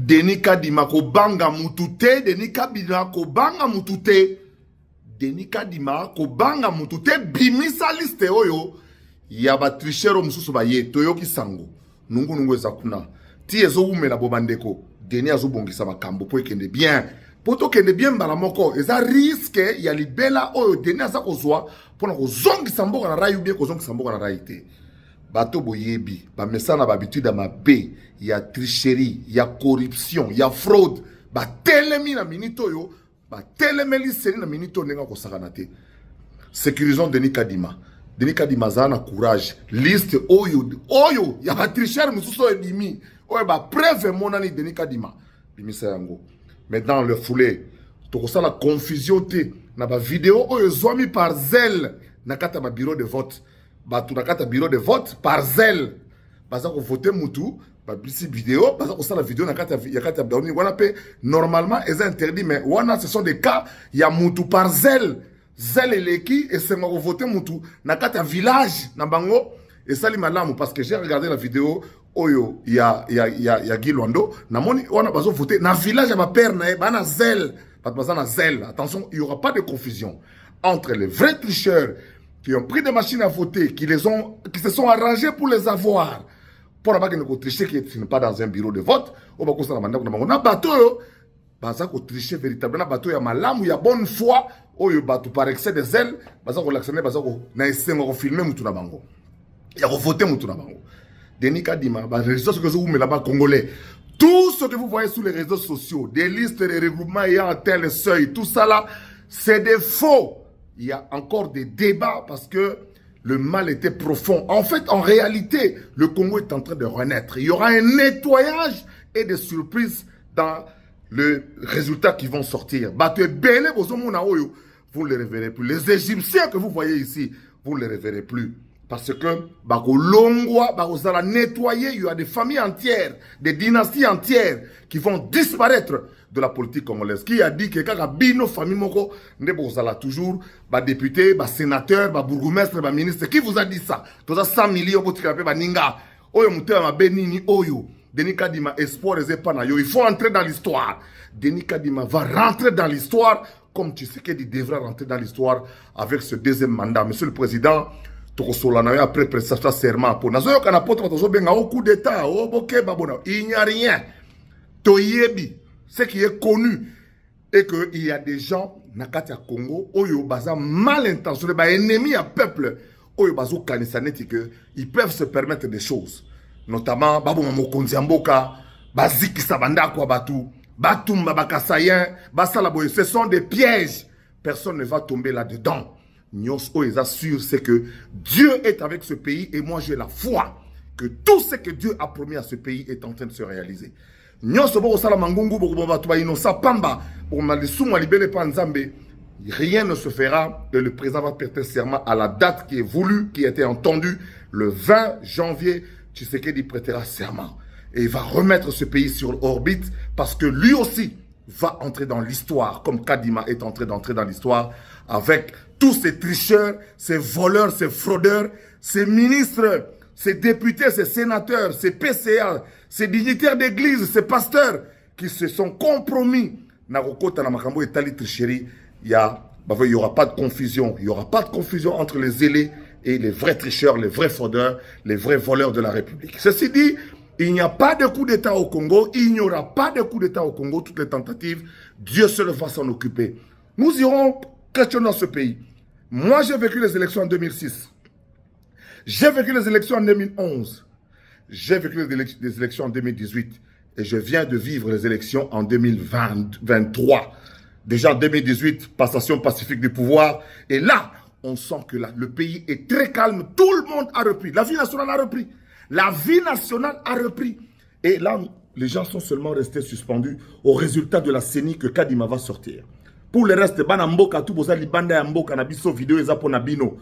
Denis Kadima ko banga mutute, Denis Kadima ko banga mutute, Denis Kadima ko banga mutute, bimisa liste oyo, yaba trichero mususu ba ye, toyoki sango, nungu ezakuna, ti ezo ume la bobandeko, Denis azo bongisa makambo, po ekende bien, poto kende bien mbala moko, eza risque, ya libela oyo, Denis aza kozwa, pona kozongi samboka na rayu bien, kozongi samboka na rayu te. Bato boyebi, ba mesana ba habitude ma B, ya tricherie, ya corruption, ya fraude, ba telemi na minito yo, ba telemeli seri na minito nenga ko sakanate. Sécurisons Denis Kadima. Denis Kadima zana courage. Liste oyo, ya ba tricher mususo edimi. Oyo ba preuve monani Denis Kadima. Bimisa yango. Mais dans le foulé, to ko la confusion te na ba vidéo oyo zomi par zèle na kata ba bureau de vote. Bato na kata bureau de vote par zèle baza ko voter mutu ba bisi vidéo baza ko sala vidéo na kata ya kata baoni wana pe normalement est interdit mais wana ce sont des cas ya mutu par zèle eleki et c'est ko voter mutu na kata village na bango et sali malamu parce que j'ai regardé la vidéo oyo ya Gilwando na moni wana bazo voter na village ya ba père na bana zèle bato baza na zèle. Attention, il y aura pas de confusion entre les vrais tricheurs qui ont pris des machines à voter, qui se sont arrangés pour les avoir. Pour ne pas tricher, qui n'est pas dans un bureau de vote, on va construire un bateau. On a bateau, on tricher véritablement, bateau, il y a malam, il y a bonne foi, il y a bateau par excès de zèle, on l'actionner, on filmer, il y a voter, Denis Kadima, les réseaux sociaux, là-bas, congolais. Tout ce que vous voyez sur les réseaux sociaux, des listes, des regroupements ayant un tel seuil, tout ça là, c'est des faux. Il y a encore des débats parce que le mal était profond. En fait, en réalité, le Congo est en train de renaître. Il y aura un nettoyage et des surprises dans le résultat qui vont sortir. Vous ne les reverrez plus. Les Égyptiens que vous voyez ici, vous ne les reverrez plus. Parce que, nettoyer, il y a des familles entières, des dynasties entières qui vont disparaître de la politique congolaise. Qui a dit que quand bino famille moko ne bozala toujours ba député, ba sénateur, ba bourgmestre, ba ministre, qui vous a dit ça? Toza 100 millions pour tirer ba ninga. Oyo mutema ma benini oyo. Denis Kadima espoir les épana yo. Il faut entrer dans l'histoire. Denis Kadima va rentrer dans l'histoire comme Tshisekedi devra rentrer dans l'histoire avec ce deuxième mandat. Monsieur le Président, après prestation serment pour nazo kana poto tozo benga au coup d'état au bokeba bona. Il n'y a rien. Toyebi ce qui est connu est qu'il y a des gens Nakatia Congo, Oyo Baza mal intentionnés, ennemis à peuple, Oyo Bazo Kanisaneti, que ils peuvent se permettre des choses. Notamment, Babou Mokonzi Amboka, Baziki Sabanda Kwabatu, Batumba Bakasayen, Basalaboye. Ce sont des pièges. Personne ne va tomber là-dedans. Nyos Oyo assure, c'est que Dieu est avec ce pays et moi j'ai la foi que tout ce que Dieu a promis à ce pays est en train de se réaliser. Rien ne se fera et le président va prêter serment à la date qui est voulue, qui a été entendue. Le 20 janvier, Tshisekedi prêtera serment. Et il va remettre ce pays sur orbite parce que lui aussi va entrer dans l'histoire, comme Kadima est en train d'entrer dans l'histoire avec tous ces tricheurs, ces voleurs, ces fraudeurs, ces ministres, ces députés, ces sénateurs, ces PCA, ces dignitaires d'église, ces pasteurs qui se sont compromis. Il n'y aura pas de confusion. Il n'y aura pas de confusion entre les zélés et les vrais tricheurs, les vrais fraudeurs, les vrais voleurs de la République. Ceci dit, il n'y a pas de coup d'État au Congo. Il n'y aura pas de coup d'État au Congo. Toutes les tentatives, Dieu seul va s'en occuper. Nous irons questionner dans ce pays. Moi, j'ai vécu les élections en 2006. J'ai vécu les élections en 2011. J'ai vécu les élections en 2018. Et je viens de vivre les élections en 2023. Déjà en 2018, passation pacifique du pouvoir. Et là, on sent que le pays est très calme. Tout le monde a repris. La vie nationale a repris. La vie nationale a repris. Et là, les gens sont seulement restés suspendus au résultat de la CENI que Kadima va sortir. Pour le reste, Banamboka, tout boza libanda mboka na biso vidéo ezapo na bino.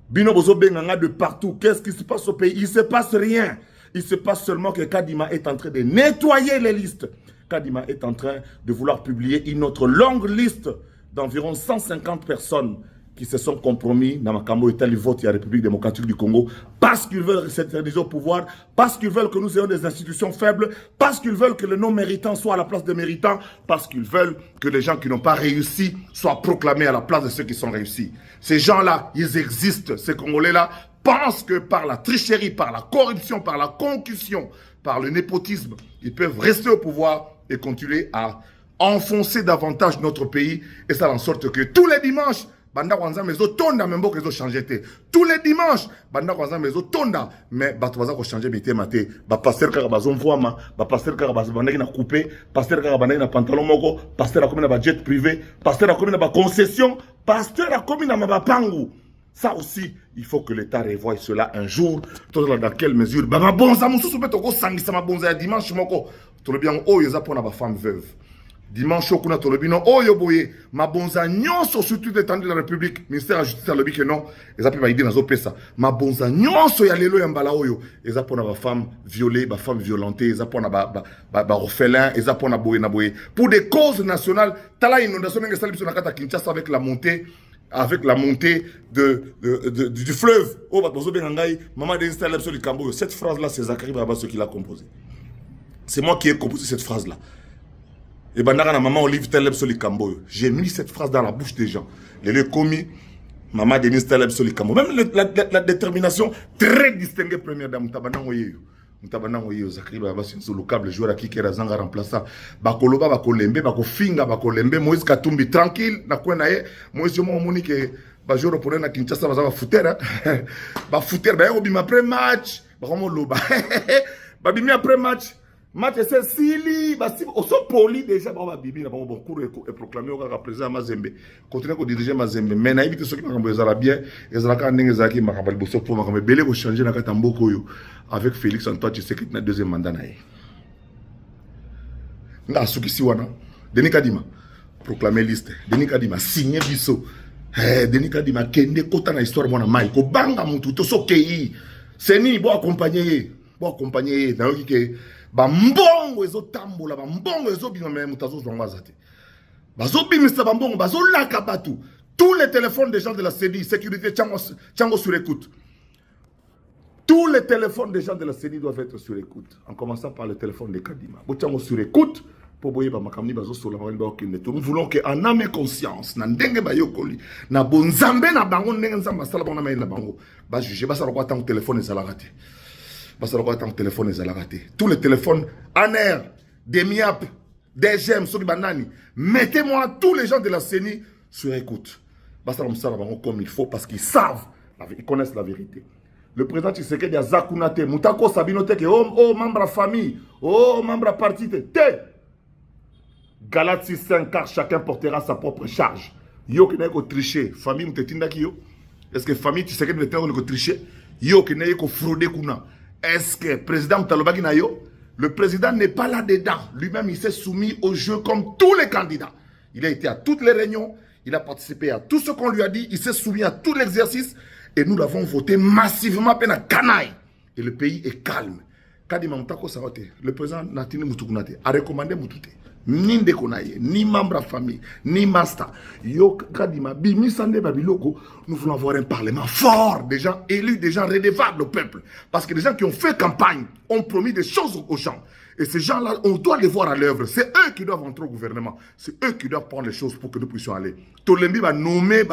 Bino bozo benganga de partout. Qu'est-ce qui se passe au pays? Il ne se passe rien. Il se passe seulement que Kadima est en train de nettoyer les listes. Kadima est en train de vouloir publier une autre longue liste d'environ 150 personnes qui se sont compromis dans Makambo et le vote de la République démocratique du Congo parce qu'ils veulent s'éterniser au pouvoir, parce qu'ils veulent que nous ayons des institutions faibles, parce qu'ils veulent que les non-méritants soient à la place des méritants, parce qu'ils veulent que les gens qui n'ont pas réussi soient proclamés à la place de ceux qui sont réussis. Ces gens-là, ils existent. Ces Congolais-là pensent que par la tricherie, par la corruption, par la concussion, par le népotisme, ils peuvent rester au pouvoir et continuer à enfoncer davantage notre pays. Et ça en sorte que tous les dimanches, banda kwanza mezo tonda membo kezo changer te. Tous les dimanches, banda kwanza mezo tonda mais bato baza ko changer bité maté. Ba pasteur kaka bazon voama, ba pasteur kaka bazobandaki na coupé, pasteur kaka bandaki na pantalon moko, pasteur akomi na ba jet privé, pasteur akomi na ba concession, pasteur akomi na mabapangu. Ça aussi, il faut que l'État revoie cela un jour. Dans quelle mesure? Bah ma bonza mususu pe toko sangisa ma bonza ya dimanche moko. To le bien o yeza pona ba femme veuve. Dimanche, kuna tolobino, oh yoboye, ma bonza nyonso surtout d'étendre la République, ministère de la Justice a lobby que non, ils appellent ma idée dans pesa. Ma bonza nyonso ya lelo yambala oyo, ils appellent ma femme violée, ma femme violentée, ils appellent ma orphelin, ils appellent na boye. Pour des causes nationales, tala inondation n'engue salib sur la carte à Kinshasa avec la montée du fleuve. Oh, bah, maman d'installer sur le Cambo. Cette phrase-là, c'est Zachary Babasso qui l'a composée. C'est moi qui ai composé cette phrase-là. Et bandara maman Olive Taleb Soli Kamboyo. J'ai mis cette phrase dans la bouche des gens. Les commis, maman Denise Taleb Soli Kamboyo. Même la détermination très distinguée première dame Mutabanan Oyeyo. Mutabanan Oyeyo, Zachary Babassi, sur le câble, joueur à qui est Zanga remplaçant. Bakoloba, Bakolembe, Bakofinga, Bakolembe, Moïse Katumbi, tranquille, na Kwenaye. Moïse Yomo Monique, Bajoro pour na Kinshasa, Baza Foutera. Bafoutera, Bayobi, après match. Bakomo Loba. Babimi après match. Match c'est Sili, basi oso poli déjà ba bibi na bon cours et proclamé au président Mazembe. Continuer ko diriger Mazembe. Mais na éviter ceux qui makambo ezala bien, ezala ka ndenge zaki makabali boso pour makambo belé ko changer na kata mboko yo avec Félix Antoine Tshisekedi na deuxième mandat na ye. Nga sukisi wana Denis Kadima proclamer liste, Denis Kadima signer biso. Denis Kadima kende kota na histoire mona mai ko banga mutu to so kei. Seni bo accompagner na yoki ke ba mbongo ezo tambola ba mbongo ezo bino me mutazo zonga zate bazo bimisa ba mbongo bazo laka batu tous les téléphones des gens de la CENI sécurité Tchango sur écoute, tous les téléphones des gens de la CENI doivent être sur écoute en commençant par le téléphone de Kadima bo Tchango sur écoute pour boyer ba makamni bazo sur la marine ba okine. Nous voulons que en âme et conscience na ndenge ba yokoli na bonzambe na bango ndenge nzamba sala bona mai na bango ba juger ba sala ko tant téléphone ezala raté. Téléphone tous les téléphones ANR, DEMIAP, DGM, Banani, mettez-moi tous les gens de la CENI sur écoute. Comme il faut parce qu'ils savent, ils connaissent la vérité. Le président Tshisekedi a Zakunate, Moutako Sabinote, oh membre à famille, oh membre à parti, Galate 6-5, car chacun portera sa propre charge. Yo qui n'est qu'au tricher, famille Moutetindaki yo. Est-ce que famille Tshisekedi n'est qu'au tricher? Yo qui n'est qu'au frauder kuna. Est-ce que le président Talobaki Nayo, le président n'est pas là-dedans. Lui-même, il s'est soumis au jeu comme tous les candidats. Il a été à toutes les réunions, il a participé à tout ce qu'on lui a dit, il s'est soumis à tout l'exercice et nous l'avons voté massivement à Canaille. Et le pays est calme. Le président Natini Moutounate a recommandé Moutouté. Ni Ndekonaye, ni membre à famille, ni master. Yo Kadima, Bimi Sande Babiloko, nous voulons avoir un parlement fort, des gens élus, des gens redevables au peuple. Parce que les gens qui ont fait campagne ont promis des choses aux gens. Et ces gens-là, on doit les voir à l'œuvre. C'est eux qui doivent entrer au gouvernement. C'est eux qui doivent prendre les choses pour que nous puissions aller. Tolembi va nommer,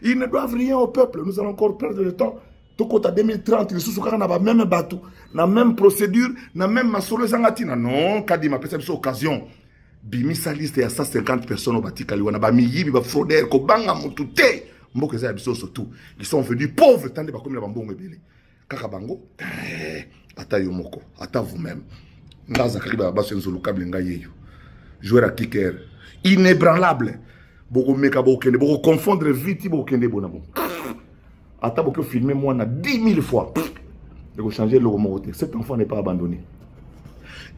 ils ne doivent rien au peuple. Nous allons encore perdre le temps. Tokota 2030, les sous-soukara n'a pas même bateau, la même procédure, la même masolo zangatina. Non, Kadima, peut-être cette occasion. Bimi sa liste, il y a 150 personnes au bâti Kaliwana, Bamiyi, Bafroder, Kobanga, Moutouté. Mbokeza Abiso surtout. Ils sont venus pauvres, tant de Bakomi la Bambon Mebele. Kakabango, ata Yomoko, ata vous-même. Nga Zakari Babasso Nzolo Kablenga Yeyo. Joueur à kicker, inébranlable. Boko Meka Bokende, Boko confondre vite, Bokende Bonamo. Ata Boko filmer moi 10 000 fois. Il faut changer le mot. Cet enfant n'est pas abandonné.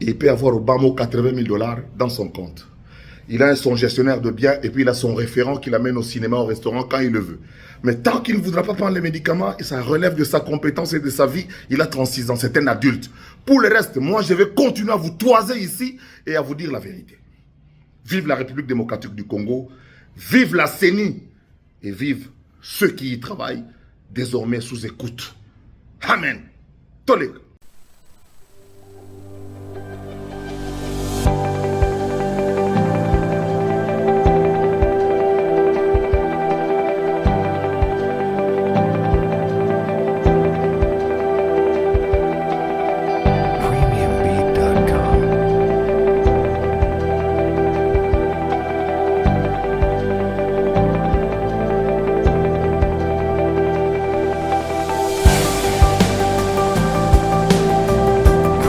Il peut avoir au bas mot 80 000 $ dans son compte. Il a son gestionnaire de biens et puis il a son référent qui l'amène au cinéma, au restaurant quand il le veut. Mais tant qu'il ne voudra pas prendre les médicaments, et ça relève de sa compétence et de sa vie, il a 36 ans, c'est un adulte. Pour le reste, moi je vais continuer à vous toiser ici et à vous dire la vérité. Vive la République démocratique du Congo, vive la CENI. et vive ceux qui y travaillent, désormais sous écoute. Amen. Tolek.